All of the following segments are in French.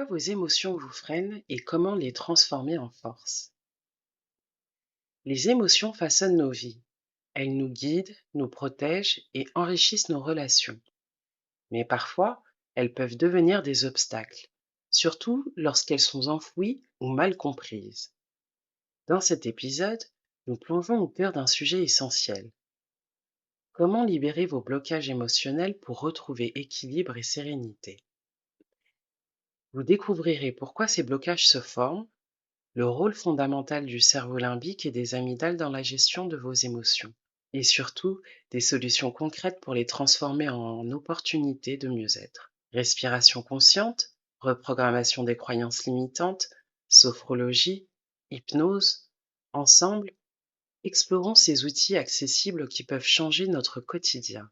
vos émotions vous freinent et comment les transformer en force? Les émotions façonnent nos vies. Elles nous guident, nous protègent et enrichissent nos relations. Mais parfois, elles peuvent devenir des obstacles, surtout lorsqu'elles sont enfouies ou mal comprises. Dans cet épisode, nous plongeons au cœur d'un sujet essentiel. Comment libérer vos blocages émotionnels pour retrouver équilibre et sérénité? Vous découvrirez pourquoi ces blocages se forment, le rôle fondamental du cerveau limbique et des amygdales dans la gestion de vos émotions, et surtout des solutions concrètes pour les transformer en opportunités de mieux-être. Respiration consciente, reprogrammation des croyances limitantes, sophrologie, hypnose, ensemble, explorons ces outils accessibles qui peuvent changer notre quotidien.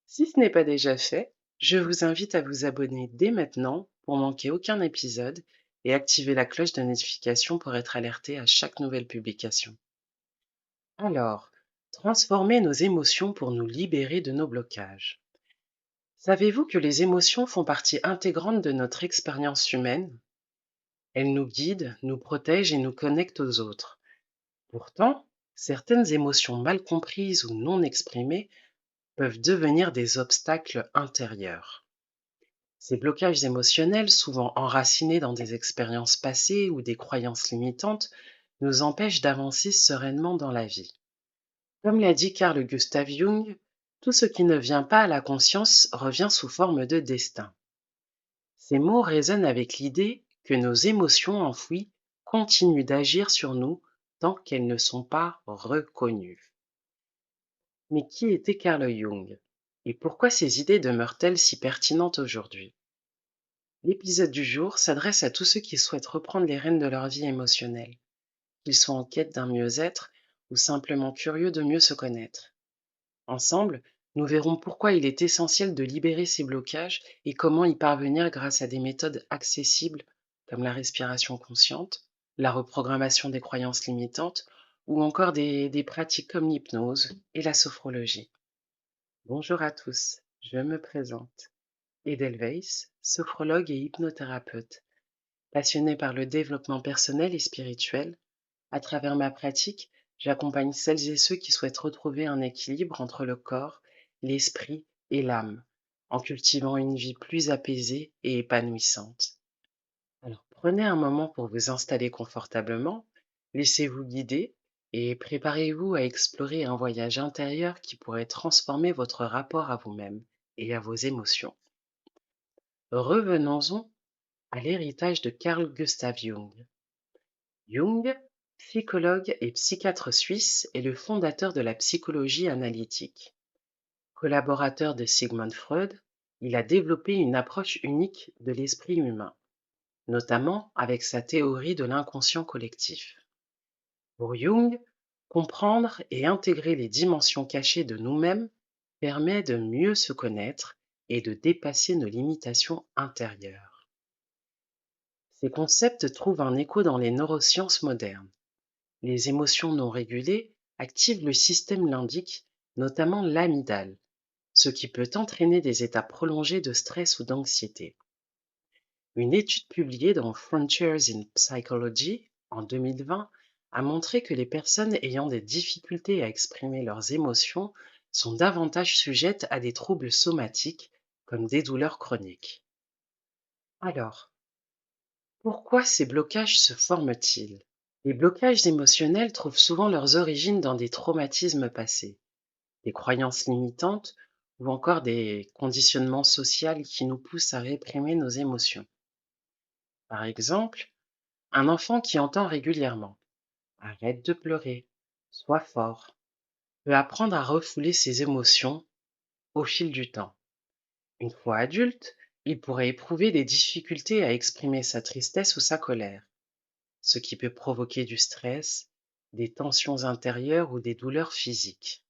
Si ce n'est pas déjà fait, je vous invite à vous abonner dès maintenant pour manquer aucun épisode et activer la cloche de notification pour être alerté à chaque nouvelle publication. Alors, transformer nos émotions pour nous libérer de nos blocages. Savez-vous que les émotions font partie intégrante de notre expérience humaine? Elles nous guident, nous protègent et nous connectent aux autres. Pourtant, certaines émotions mal comprises ou non exprimées peuvent devenir des obstacles intérieurs. Ces blocages émotionnels, souvent enracinés dans des expériences passées ou des croyances limitantes, nous empêchent d'avancer sereinement dans la vie. Comme l'a dit Carl Gustav Jung, tout ce qui ne vient pas à la conscience revient sous forme de destin. Ces mots résonnent avec l'idée que nos émotions enfouies continuent d'agir sur nous tant qu'elles ne sont pas reconnues. Mais qui était Carl Jung? Et pourquoi ces idées demeurent-elles si pertinentes aujourd'hui? L'épisode du jour s'adresse à tous ceux qui souhaitent reprendre les rênes de leur vie émotionnelle, qu'ils soient en quête d'un mieux-être ou simplement curieux de mieux se connaître. Ensemble, nous verrons pourquoi il est essentiel de libérer ces blocages et comment y parvenir grâce à des méthodes accessibles comme la respiration consciente, la reprogrammation des croyances limitantes ou encore des pratiques comme l'hypnose et la sophrologie. Bonjour à tous, je me présente. Edelweiss, sophrologue et hypnothérapeute. Passionnée par le développement personnel et spirituel, à travers ma pratique, j'accompagne celles et ceux qui souhaitent retrouver un équilibre entre le corps, l'esprit et l'âme, en cultivant une vie plus apaisée et épanouissante. Alors prenez un moment pour vous installer confortablement, laissez-vous guider et préparez-vous à explorer un voyage intérieur qui pourrait transformer votre rapport à vous-même et à vos émotions. Revenons-en à l'héritage de Carl Gustav Jung. Jung, psychologue et psychiatre suisse, est le fondateur de la psychologie analytique. Collaborateur de Sigmund Freud, il a développé une approche unique de l'esprit humain, notamment avec sa théorie de l'inconscient collectif. Pour Jung, comprendre et intégrer les dimensions cachées de nous-mêmes permet de mieux se connaître et de dépasser nos limitations intérieures. Ces concepts trouvent un écho dans les neurosciences modernes. Les émotions non régulées activent le système limbique, notamment l'amygdale, ce qui peut entraîner des états prolongés de stress ou d'anxiété. Une étude publiée dans Frontiers in Psychology en 2020 a montré que les personnes ayant des difficultés à exprimer leurs émotions sont davantage sujettes à des troubles somatiques comme des douleurs chroniques. Alors, pourquoi ces blocages se forment-ils? Les blocages émotionnels trouvent souvent leurs origines dans des traumatismes passés, des croyances limitantes ou encore des conditionnements sociaux qui nous poussent à réprimer nos émotions. Par exemple, un enfant qui entend régulièrement «Arrête de pleurer, sois fort» peut apprendre à refouler ses émotions au fil du temps. Une fois adulte, il pourrait éprouver des difficultés à exprimer sa tristesse ou sa colère, ce qui peut provoquer du stress, des tensions intérieures ou des douleurs physiques.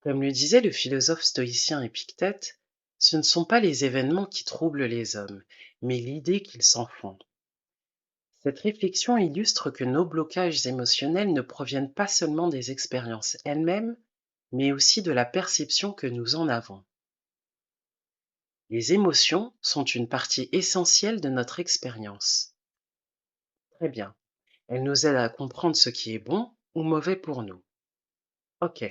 Comme le disait le philosophe stoïcien Épictète, ce ne sont pas les événements qui troublent les hommes, mais l'idée qu'ils s'en font. Cette réflexion illustre que nos blocages émotionnels ne proviennent pas seulement des expériences elles-mêmes, mais aussi de la perception que nous en avons. Les émotions sont une partie essentielle de notre expérience. Très bien. Elles nous aident à comprendre ce qui est bon ou mauvais pour nous. Ok.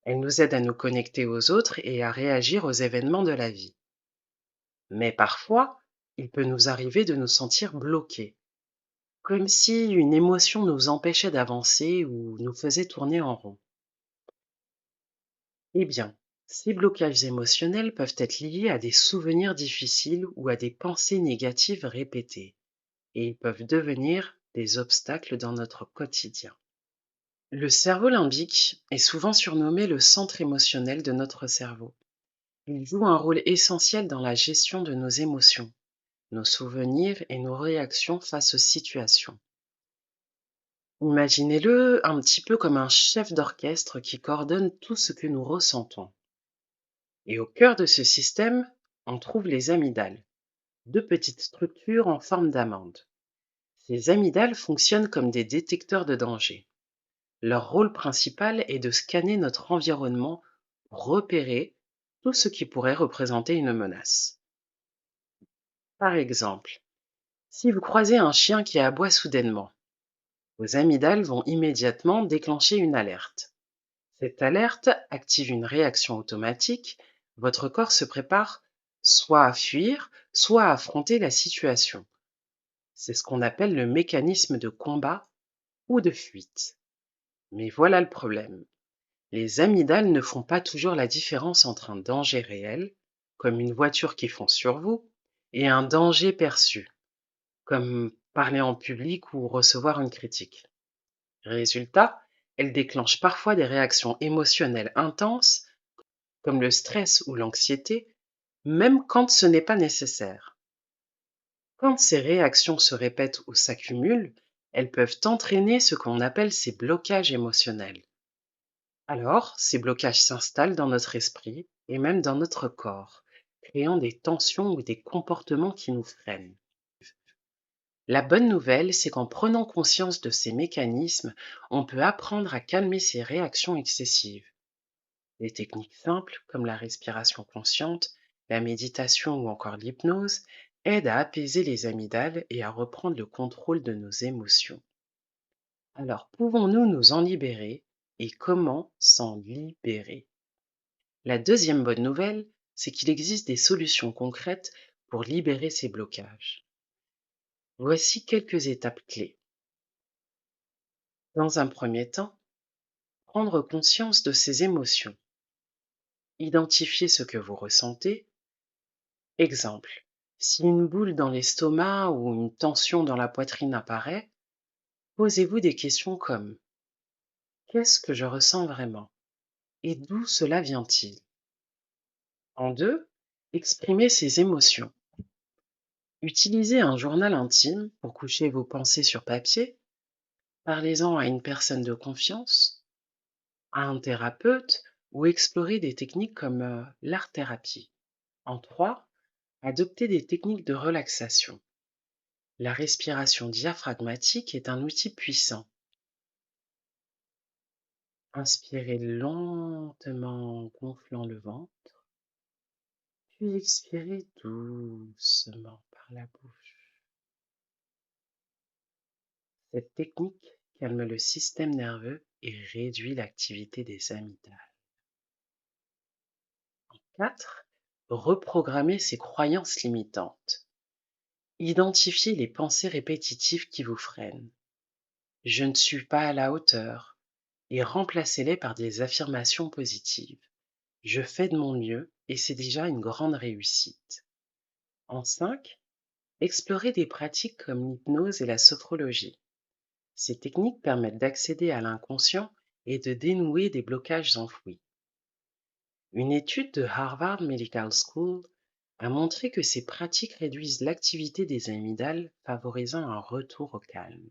Elles nous aident à nous connecter aux autres et à réagir aux événements de la vie. Mais parfois, il peut nous arriver de nous sentir bloqués, comme si une émotion nous empêchait d'avancer ou nous faisait tourner en rond. Eh bien, ces blocages émotionnels peuvent être liés à des souvenirs difficiles ou à des pensées négatives répétées, et ils peuvent devenir des obstacles dans notre quotidien. Le cerveau limbique est souvent surnommé le centre émotionnel de notre cerveau. Il joue un rôle essentiel dans la gestion de nos émotions, nos souvenirs et nos réactions face aux situations. Imaginez-le un petit peu comme un chef d'orchestre qui coordonne tout ce que nous ressentons. Et au cœur de ce système, on trouve les amygdales, deux petites structures en forme d'amande. Ces amygdales fonctionnent comme des détecteurs de danger. Leur rôle principal est de scanner notre environnement pour repérer tout ce qui pourrait représenter une menace. Par exemple, si vous croisez un chien qui aboie soudainement, vos amygdales vont immédiatement déclencher une alerte. Cette alerte active une réaction automatique. Votre corps se prépare soit à fuir, soit à affronter la situation. C'est ce qu'on appelle le mécanisme de combat ou de fuite. Mais voilà le problème. Les amygdales ne font pas toujours la différence entre un danger réel, comme une voiture qui fonce sur vous, et un danger perçu, comme parler en public ou recevoir une critique. Résultat, elles déclenchent parfois des réactions émotionnelles intenses, comme le stress ou l'anxiété, même quand ce n'est pas nécessaire. Quand ces réactions se répètent ou s'accumulent, elles peuvent entraîner ce qu'on appelle ces blocages émotionnels. Alors, ces blocages s'installent dans notre esprit et même dans notre corps, créant des tensions ou des comportements qui nous freinent. La bonne nouvelle, c'est qu'en prenant conscience de ces mécanismes, on peut apprendre à calmer ces réactions excessives. Des techniques simples comme la respiration consciente, la méditation ou encore l'hypnose aident à apaiser les amygdales et à reprendre le contrôle de nos émotions. Alors, pouvons-nous nous en libérer et comment s'en libérer? La deuxième bonne nouvelle, c'est qu'il existe des solutions concrètes pour libérer ces blocages. Voici quelques étapes clés. Dans un premier temps, prendre conscience de ces émotions. Identifier ce que vous ressentez. Exemple, si une boule dans l'estomac ou une tension dans la poitrine apparaît, posez-vous des questions comme: qu'est-ce que je ressens vraiment? Et d'où cela vient-il? En deux, exprimez ces émotions. Utilisez un journal intime pour coucher vos pensées sur papier. Parlez-en à une personne de confiance, à un thérapeute ou explorez des techniques comme l'art-thérapie. En trois, adoptez des techniques de relaxation. La respiration diaphragmatique est un outil puissant. Inspirez lentement en gonflant le ventre, puis expirez doucement par la bouche. Cette technique calme le système nerveux et réduit l'activité des amygdales. 4. Reprogrammer ses croyances limitantes. Identifiez les pensées répétitives qui vous freinent. Je ne suis pas à la hauteur et remplacez-les par des affirmations positives. Je fais de mon mieux et c'est déjà une grande réussite. En 5. Explorez des pratiques comme l'hypnose et la sophrologie. Ces techniques permettent d'accéder à l'inconscient et de dénouer des blocages enfouis. Une étude de Harvard Medical School a montré que ces pratiques réduisent l'activité des amygdales, favorisant un retour au calme.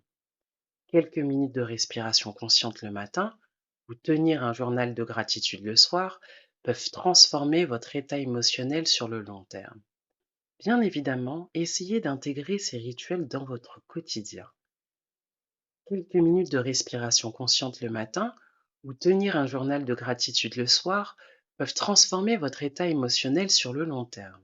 Quelques minutes de respiration consciente le matin ou tenir un journal de gratitude le soir peuvent transformer votre état émotionnel sur le long terme. Bien évidemment, essayez d'intégrer ces rituels dans votre quotidien. Quelques minutes de respiration consciente le matin ou tenir un journal de gratitude le soir peuvent transformer votre état émotionnel sur le long terme.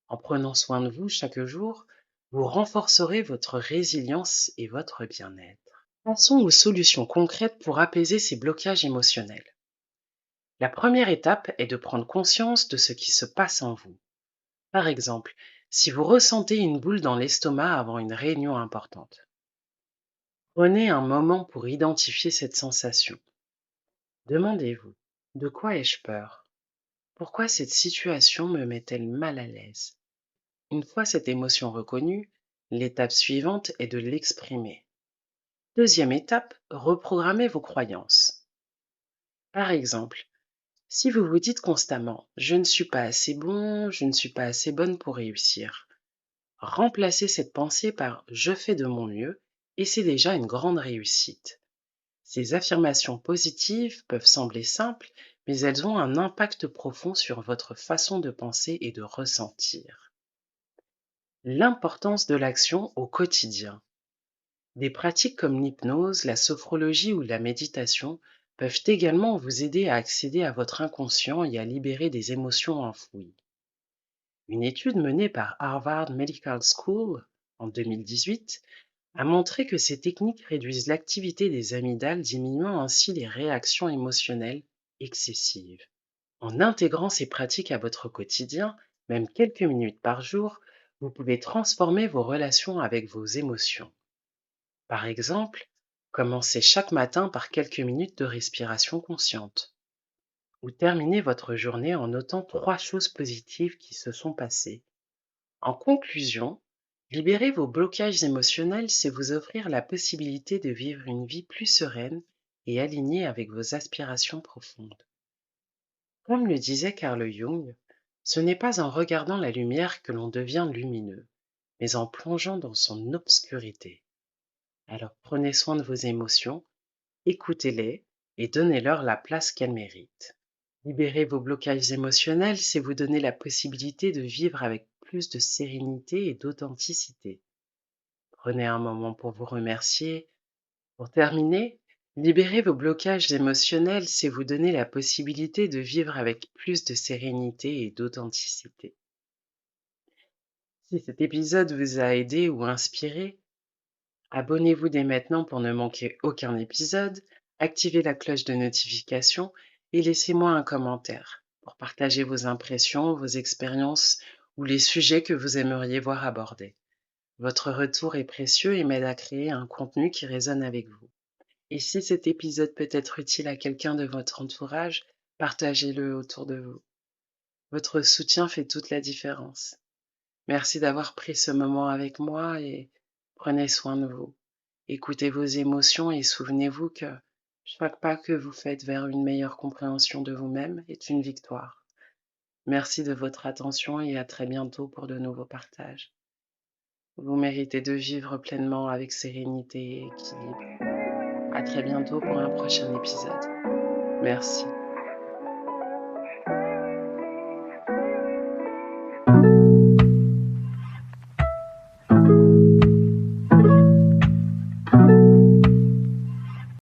En prenant soin de vous chaque jour, vous renforcerez votre résilience et votre bien-être. Passons aux solutions concrètes pour apaiser ces blocages émotionnels. La première étape est de prendre conscience de ce qui se passe en vous. Par exemple, si vous ressentez une boule dans l'estomac avant une réunion importante, prenez un moment pour identifier cette sensation. Demandez-vous, de quoi ai-je peur? Pourquoi cette situation me met-elle mal à l'aise? Une fois cette émotion reconnue, l'étape suivante est de l'exprimer. Deuxième étape, reprogrammez vos croyances. Par exemple, si vous vous dites constamment « je ne suis pas assez bon, je ne suis pas assez bonne pour réussir », remplacez cette pensée par « je fais de mon mieux » et c'est déjà une grande réussite. Ces affirmations positives peuvent sembler simples, mais elles ont un impact profond sur votre façon de penser et de ressentir. L'importance de l'action au quotidien. Des pratiques comme l'hypnose, la sophrologie ou la méditation peuvent également vous aider à accéder à votre inconscient et à libérer des émotions enfouies. Une étude menée par Harvard Medical School en 2018 a montré que ces techniques réduisent l'activité des amygdales, diminuant ainsi les réactions émotionnelles excessives. En intégrant ces pratiques à votre quotidien, même quelques minutes par jour, vous pouvez transformer vos relations avec vos émotions. Par exemple, commencez chaque matin par quelques minutes de respiration consciente, ou terminez votre journée en notant 3 choses positives qui se sont passées. En conclusion, libérer vos blocages émotionnels, c'est vous offrir la possibilité de vivre une vie plus sereine et alignée avec vos aspirations profondes. Comme le disait Carl Jung, ce n'est pas en regardant la lumière que l'on devient lumineux, mais en plongeant dans son obscurité. Alors prenez soin de vos émotions, écoutez-les et donnez-leur la place qu'elles méritent. Libérer vos blocages émotionnels, c'est vous donner la possibilité de vivre avec plus de sérénité et d'authenticité. Prenez un moment pour vous remercier. Pour terminer, libérer vos blocages émotionnels, c'est vous donner la possibilité de vivre avec plus de sérénité et d'authenticité. Si cet épisode vous a aidé ou inspiré, abonnez-vous dès maintenant pour ne manquer aucun épisode, activez la cloche de notification et laissez-moi un commentaire pour partager vos impressions, vos expériences ou les sujets que vous aimeriez voir abordés. Votre retour est précieux et m'aide à créer un contenu qui résonne avec vous. Et si cet épisode peut être utile à quelqu'un de votre entourage, partagez-le autour de vous. Votre soutien fait toute la différence. Merci d'avoir pris ce moment avec moi et prenez soin de vous. Écoutez vos émotions et souvenez-vous que chaque pas que vous faites vers une meilleure compréhension de vous-même est une victoire. Merci de votre attention et à très bientôt pour de nouveaux partages. Vous méritez de vivre pleinement avec sérénité et équilibre. À très bientôt pour un prochain épisode. Merci.